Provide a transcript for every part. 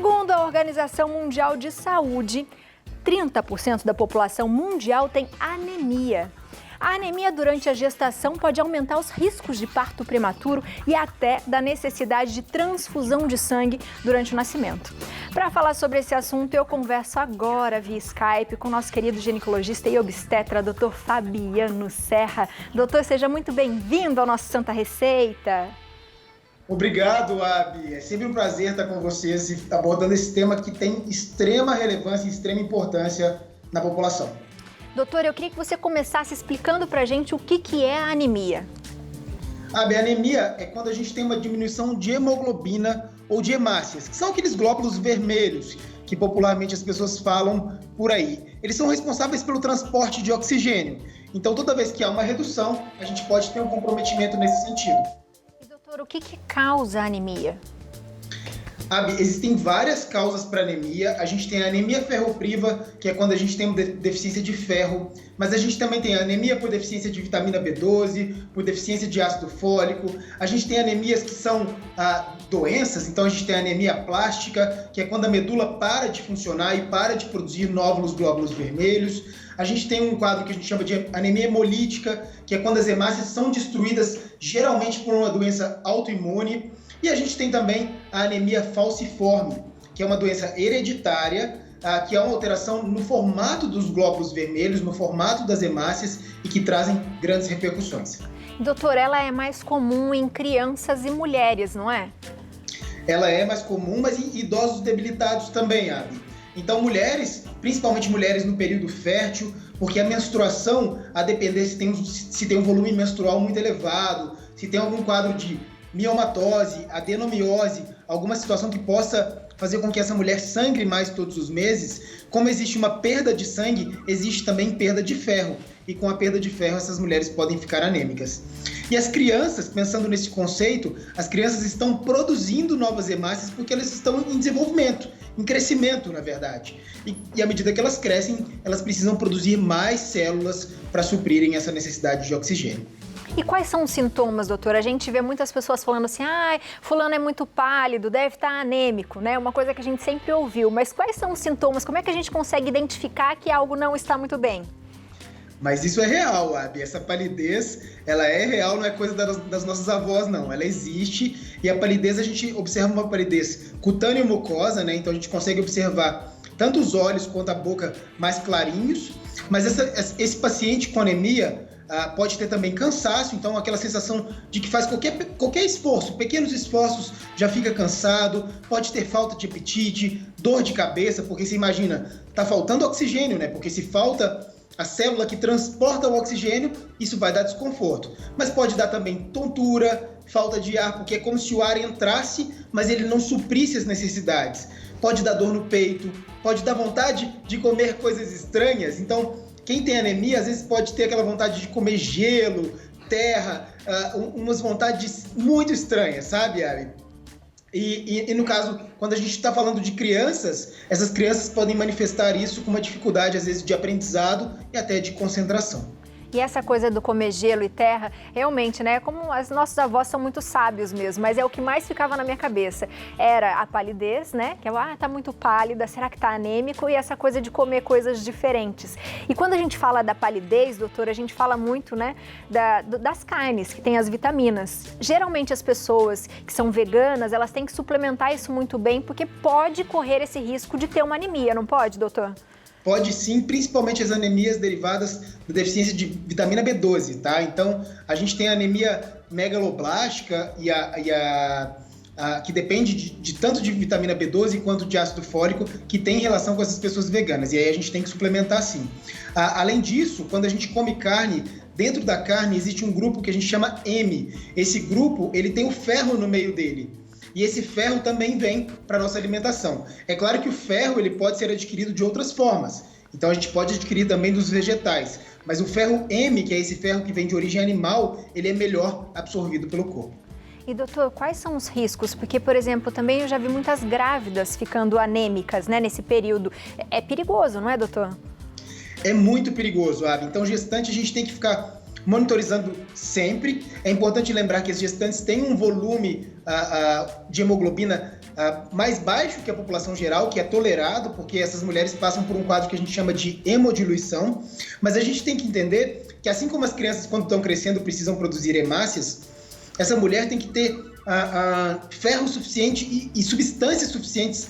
Segundo a Organização Mundial de Saúde, 30% da população mundial tem anemia. A anemia durante a gestação pode aumentar os riscos de parto prematuro e até da necessidade de transfusão de sangue durante o nascimento. Para falar sobre esse assunto, eu converso agora via Skype com o nosso querido ginecologista e obstetra, Dr. Fabiano Serra. Doutor, seja muito bem-vindo ao nosso Santa Receita. Obrigado, Abi. É sempre um prazer estar com vocês abordando esse tema que tem extrema relevância e extrema importância na população. Doutor, eu queria que você começasse explicando pra gente o que é a anemia. A anemia é quando a gente tem uma diminuição de hemoglobina ou de hemácias, que são aqueles glóbulos vermelhos que popularmente as pessoas falam por aí. Eles são responsáveis pelo transporte de oxigênio. Então, toda vez que há uma redução, a gente pode ter um comprometimento nesse sentido. E, doutor, o que causa a anemia? Existem várias causas para anemia. A gente tem a anemia ferropriva, que é quando a gente tem uma deficiência de ferro, mas a gente também tem a anemia por deficiência de vitamina B12, por deficiência de ácido fólico. A gente tem anemias que são doenças, então a gente tem a anemia plástica, que é quando a medula para de funcionar e para de produzir nódulos glóbulos vermelhos. A gente tem um quadro que a gente chama de anemia hemolítica, que é quando as hemácias são destruídas, geralmente por uma doença autoimune. E a gente tem também a anemia falciforme, que é uma doença hereditária, que é uma alteração no formato dos glóbulos vermelhos, no formato das hemácias e que trazem grandes repercussões. Doutor, ela é mais comum em crianças e mulheres, não é? Ela é mais comum, mas em idosos debilitados também, Abi. Então, mulheres, principalmente mulheres no período fértil, porque a menstruação, a depender se tem um volume menstrual muito elevado, se tem algum quadro de miomatose, adenomiose, alguma situação que possa fazer com que essa mulher sangre mais todos os meses, como existe uma perda de sangue, existe também perda de ferro. E com a perda de ferro, essas mulheres podem ficar anêmicas. E as crianças, pensando nesse conceito, as crianças estão produzindo novas hemácias porque elas estão em desenvolvimento, em crescimento, na verdade. E à medida que elas crescem, elas precisam produzir mais células para suprirem essa necessidade de oxigênio. E quais são os sintomas, doutor? A gente vê muitas pessoas falando assim, fulano é muito pálido, deve estar anêmico, né? Uma coisa que a gente sempre ouviu. Mas quais são os sintomas? Como é que a gente consegue identificar que algo não está muito bem? Mas isso é real, Abi. Essa palidez, ela é real, não é coisa das nossas avós, não. Ela existe e a palidez, a gente observa uma palidez cutânea e mucosa, né? Então a gente consegue observar tanto os olhos quanto a boca mais clarinhos. Mas esse paciente com anemia pode ter também cansaço, então aquela sensação de que faz qualquer esforço, pequenos esforços, já fica cansado, pode ter falta de apetite, dor de cabeça, porque você imagina, tá faltando oxigênio, né? Porque se falta a célula que transporta o oxigênio, isso vai dar desconforto. Mas pode dar também tontura, falta de ar, porque é como se o ar entrasse, mas ele não suprisse as necessidades. Pode dar dor no peito, pode dar vontade de comer coisas estranhas, então quem tem anemia, às vezes pode ter aquela vontade de comer gelo, terra, umas vontades muito estranhas, sabe, Ari? E no caso, quando a gente está falando de crianças, essas crianças podem manifestar isso com uma dificuldade, às vezes, de aprendizado e até de concentração. E essa coisa do comer gelo e terra, realmente, né? Como os nossos avós são muito sábios mesmo, mas é o que mais ficava na minha cabeça. Era a palidez, né? Que tá muito pálida, será que tá anêmico? E essa coisa de comer coisas diferentes. E quando a gente fala da palidez, doutora, a gente fala muito, né? Das carnes, que tem as vitaminas. Geralmente as pessoas que são veganas, elas têm que suplementar isso muito bem, porque pode correr esse risco de ter uma anemia, não pode, doutor? Pode sim, principalmente as anemias derivadas da deficiência de vitamina B12, tá? Então, a gente tem a anemia megaloblástica que depende de tanto de vitamina B12 quanto de ácido fólico, que tem relação com essas pessoas veganas. E aí a gente tem que suplementar sim. Além disso, quando a gente come carne, dentro da carne existe um grupo que a gente chama M. Esse grupo, ele tem o ferro no meio dele. E esse ferro também vem para a nossa alimentação. É claro que o ferro ele pode ser adquirido de outras formas. Então a gente pode adquirir também dos vegetais. Mas o ferro M, que é esse ferro que vem de origem animal, ele é melhor absorvido pelo corpo. E doutor, quais são os riscos? Porque, por exemplo, também eu já vi muitas grávidas ficando anêmicas, né, nesse período. É perigoso, não é, doutor? É muito perigoso, Abi. Então, gestante, a gente tem que ficar monitorizando sempre. É importante lembrar que as gestantes têm um volume de hemoglobina mais baixo que a população geral, que é tolerado, porque essas mulheres passam por um quadro que a gente chama de hemodiluição. Mas a gente tem que entender que, assim como as crianças, quando estão crescendo, precisam produzir hemácias, essa mulher tem que ter ferro suficiente e substâncias suficientes,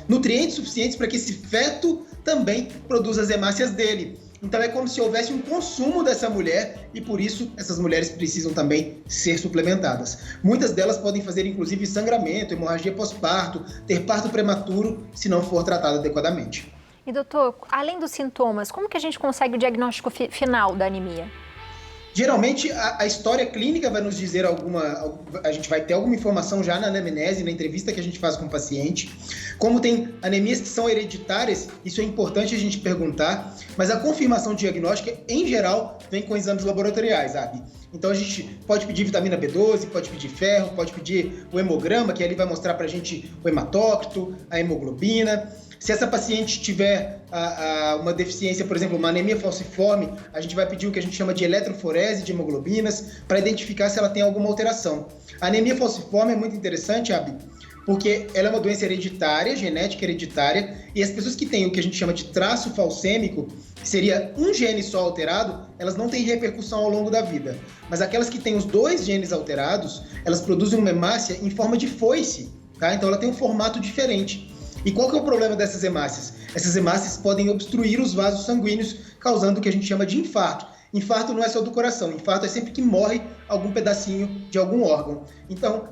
nutrientes suficientes para que esse feto também produza as hemácias dele. Então é como se houvesse um consumo dessa mulher e por isso essas mulheres precisam também ser suplementadas. Muitas delas podem fazer inclusive sangramento, hemorragia pós-parto, ter parto prematuro se não for tratado adequadamente. E doutor, além dos sintomas, como que a gente consegue o diagnóstico final da anemia? Geralmente, a história clínica vai nos dizer a gente vai ter alguma informação já na anamnese, na entrevista que a gente faz com o paciente. Como tem anemias que são hereditárias, isso é importante a gente perguntar, mas a confirmação diagnóstica, em geral, vem com exames laboratoriais, sabe? Então, a gente pode pedir vitamina B12, pode pedir ferro, pode pedir o hemograma, que ali vai mostrar pra gente o hematócrito, a hemoglobina. Se essa paciente tiver uma deficiência, por exemplo, uma anemia falciforme, a gente vai pedir o que a gente chama de eletroforese de hemoglobinas para identificar se ela tem alguma alteração. A anemia falciforme é muito interessante, Abi, porque ela é uma doença hereditária, genética hereditária, e as pessoas que têm o que a gente chama de traço falcêmico, que seria um gene só alterado, elas não têm repercussão ao longo da vida. Mas aquelas que têm os 2 genes alterados, elas produzem uma hemácia em forma de foice, tá? Então ela tem um formato diferente. E qual que é o problema dessas hemácias? Essas hemácias podem obstruir os vasos sanguíneos, causando o que a gente chama de infarto. Infarto não é só do coração, infarto é sempre que morre algum pedacinho de algum órgão. Então,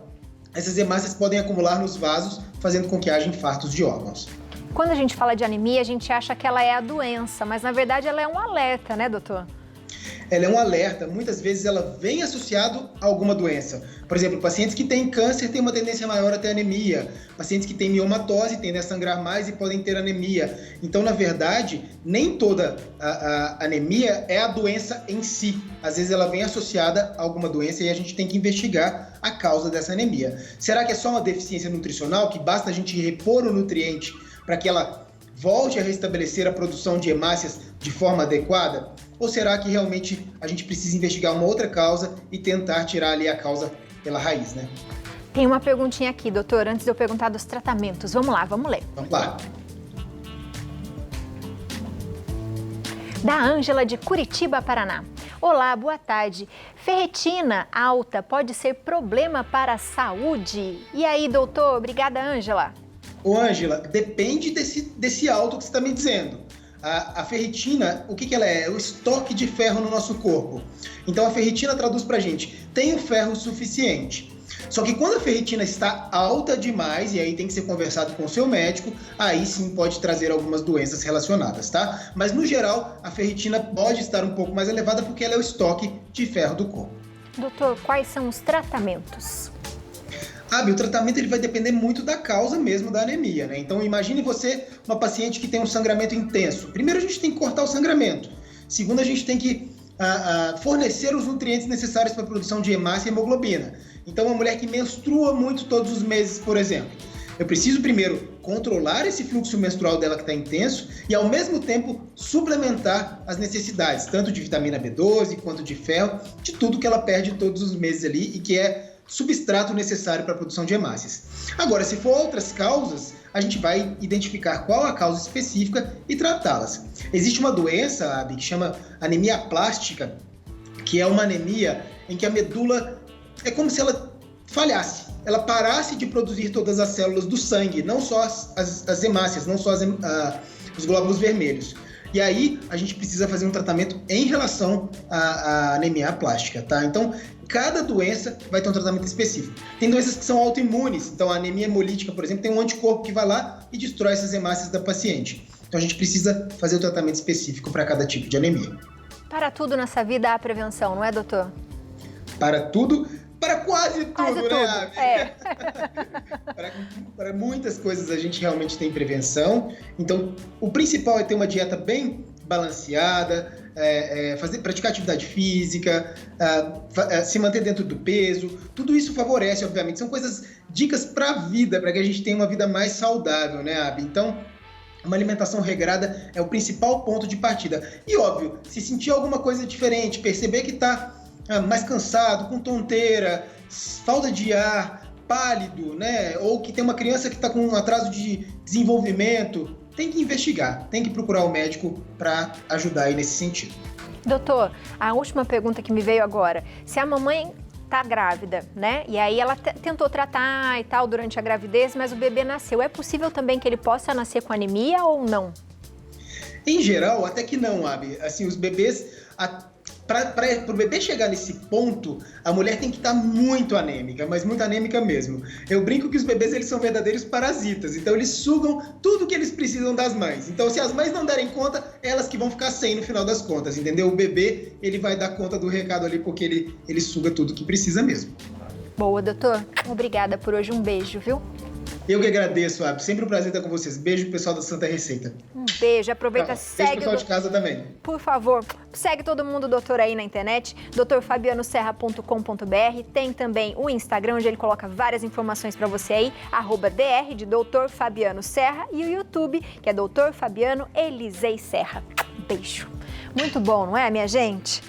essas hemácias podem acumular nos vasos, fazendo com que haja infartos de órgãos. Quando a gente fala de anemia, a gente acha que ela é a doença, mas na verdade ela é um alerta, né, doutor? Ela é um alerta, muitas vezes ela vem associado a alguma doença. Por exemplo, pacientes que têm câncer têm uma tendência maior a ter anemia. Pacientes que têm miomatose tendem a sangrar mais e podem ter anemia. Então, na verdade, nem toda a anemia é a doença em si. Às vezes ela vem associada a alguma doença e a gente tem que investigar a causa dessa anemia. Será que é só uma deficiência nutricional, que basta a gente repor o nutriente para que ela volte a restabelecer a produção de hemácias de forma adequada? Ou será que realmente a gente precisa investigar uma outra causa e tentar tirar ali a causa pela raiz, né? Tem uma perguntinha aqui, doutor, antes de eu perguntar dos tratamentos. Vamos lá, vamos ler. Vamos lá. Da Ângela, de Curitiba, Paraná. Olá, boa tarde. Ferritina alta pode ser problema para a saúde? E aí, doutor? Obrigada, Ângela. Ô, Ângela, depende desse alto que você está me dizendo. A ferritina, o que ela é? É o estoque de ferro no nosso corpo. Então a ferritina traduz pra gente, tem o ferro suficiente. Só que quando a ferritina está alta demais, e aí tem que ser conversado com o seu médico, aí sim pode trazer algumas doenças relacionadas, tá? Mas no geral, a ferritina pode estar um pouco mais elevada porque ela é o estoque de ferro do corpo. Doutor, quais são os tratamentos? O tratamento ele vai depender muito da causa mesmo da anemia, né? Então imagine você, uma paciente que tem um sangramento intenso. Primeiro a gente tem que cortar o sangramento. Segundo, a gente tem que fornecer os nutrientes necessários para a produção de hemácia e hemoglobina. Então uma mulher que menstrua muito todos os meses, por exemplo. Eu preciso primeiro controlar esse fluxo menstrual dela que está intenso e ao mesmo tempo suplementar as necessidades, tanto de vitamina B12 quanto de ferro, de tudo que ela perde todos os meses ali e que é substrato necessário para a produção de hemácias. Agora, se for outras causas, a gente vai identificar qual a causa específica e tratá-las. Existe uma doença, Abi, que chama anemia aplástica, que é uma anemia em que a medula é como se ela falhasse, ela parasse de produzir todas as células do sangue, não só as hemácias, não só os glóbulos vermelhos. E aí, a gente precisa fazer um tratamento em relação à anemia aplástica, tá? Então, cada doença vai ter um tratamento específico. Tem doenças que são autoimunes, então a anemia hemolítica, por exemplo, tem um anticorpo que vai lá e destrói essas hemácias da paciente. Então, a gente precisa fazer o tratamento específico para cada tipo de anemia. Para tudo nessa vida há prevenção, não é, doutor? Para tudo... Para quase tudo, né, Abi? É. para muitas coisas a gente realmente tem prevenção. Então, o principal é ter uma dieta bem balanceada, praticar atividade física, se manter dentro do peso. Tudo isso favorece, obviamente. São dicas para a vida, para que a gente tenha uma vida mais saudável, né, Abi? Então, Uma alimentação regrada é o principal ponto de partida. E óbvio, se sentir alguma coisa diferente, perceber que está mais cansado, com tonteira, falta de ar, pálido, né? Ou que tem uma criança que está com um atraso de desenvolvimento, tem que investigar, tem que procurar o médico para ajudar aí nesse sentido. Doutor, a última pergunta que me veio agora. Se a mamãe tá grávida, né? E aí ela tentou tratar e tal durante a gravidez, mas o bebê nasceu. É possível também que ele possa nascer com anemia ou não? Em geral, até que não, Abi. Assim, os bebês, para o bebê chegar nesse ponto, a mulher tem que estar muito anêmica, mas muito anêmica mesmo. Eu brinco que os bebês, eles são verdadeiros parasitas, então eles sugam tudo que eles precisam das mães. Então, se as mães não derem conta, elas que vão ficar sem no final das contas, entendeu? O bebê, ele vai dar conta do recado ali, porque ele suga tudo que precisa mesmo. Boa, doutor. Obrigada por hoje. Um beijo, viu? Eu que agradeço, Abi. Sempre um prazer estar com vocês. Beijo, pessoal da Santa Receita. Um beijo. Aproveita, segue... Beijo, pessoal de casa também. Por favor, segue todo mundo, doutor, aí na internet, drfabianoserra.com.br. Tem também o Instagram, onde ele coloca várias informações para você aí, @dr de Dr. Fabiano Serra, e o YouTube, que é Dr. Fabiano Elisei Serra. Beijo. Muito bom, não é, minha gente?